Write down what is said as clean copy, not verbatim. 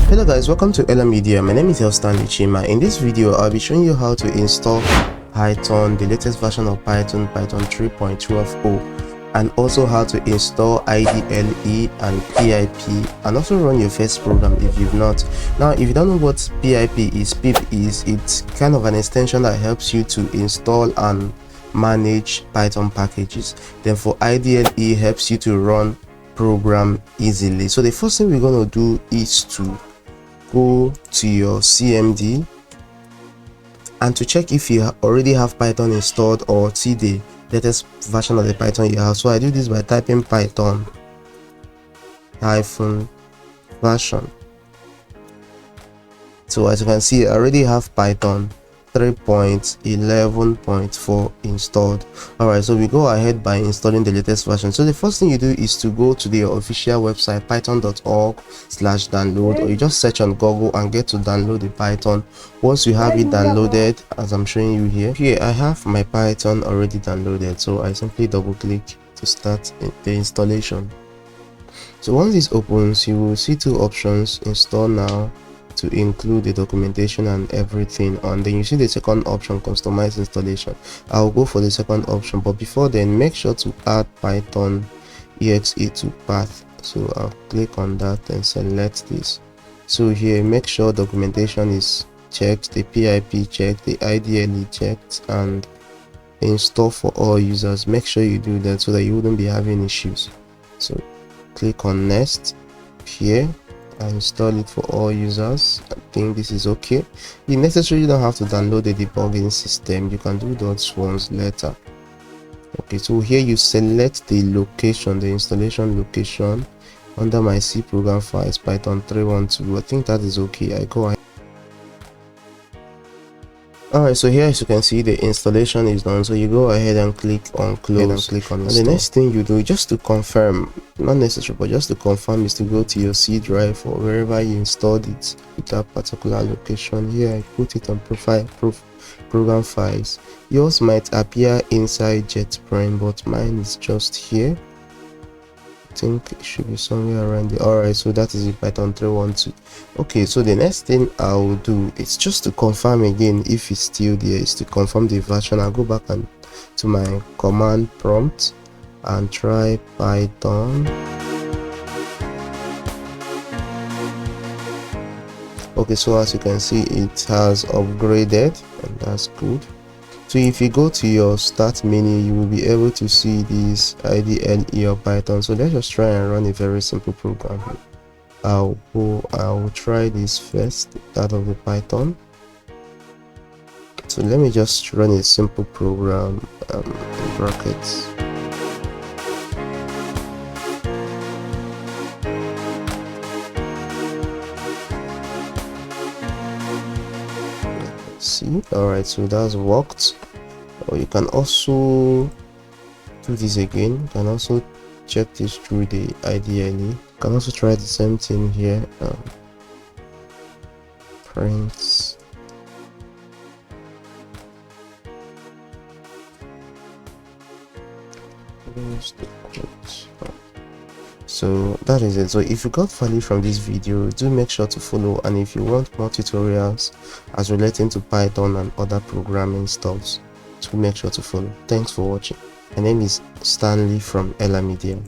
Hello guys, welcome to Elamedia. My name is Stanley Chima. In this video, I'll be showing you how to install Python, the latest version of Python 3.12.0, and also how to install IDLE and PIP, and also run your first program if you've not. Now, if you don't know what PIP is, it's kind of an extension that helps you to install and manage Python packages. Then for IDLE, helps you to run program easily. So the first thing we're going to do is to go to your CMD and to check if you already have Python installed or see the latest version of the Python you have. So I do this by typing Python -version. So as you can see, I already have Python 3.11.4 installed. Alright, so we go ahead by installing the latest version. So the first thing you do is to go to the official website python.org/download, or you just search on Google and get to download the Python. Once you have it downloaded, as I'm showing you here, I have my Python already downloaded, so I simply double click to start the installation. So once this opens, you will see two options: install now, to include the documentation and everything, and then you see the second option, customize installation. I'll go for the second option, but before then, make sure to add Python exe to path. So I'll click on that and select this. So here, make sure documentation is checked, the PIP checked, the IDLE checked, and install for all users. Make sure you do that so that you wouldn't be having issues. So click on next here. I install it for all users. I think this is okay. You necessarily don't have to download the debugging system. You can do those ones later. Okay, so here you select the location, the installation location. Under my C program files, Python 3.12. I think that is okay. I go ahead. Alright, so here as you can see, the installation is done. So you go ahead and click on close and click on install. And the next thing you do, just to confirm, not necessary, but just to confirm, is to go to your C drive or wherever you installed it with that particular location. Here I put it on program files. Yours might appear inside JetBrains, but mine is just here. I think it should be somewhere around there. Alright, so that is it, Python 3.12. Okay, so the next thing I will do is just to confirm again if it's still there, is to confirm the version. I'll go back and to my command prompt and try Python. Okay, so as you can see, it has upgraded, and that's good. So if you go to your start menu, you will be able to see this IDLE or Python. So let's just try and run a very simple program. I will try this first, that of the Python. So let me just run a simple program in brackets. See, alright, so that's worked. Or you can also do this again. You can also check this through the IDLE. You can also try the same thing here. Print. So that is it. So if you got value from this video, do make sure to follow, and if you want more tutorials as relating to Python and other programming stuffs, do make sure to follow. Thanks for watching. My name is Stanley from Elamedia.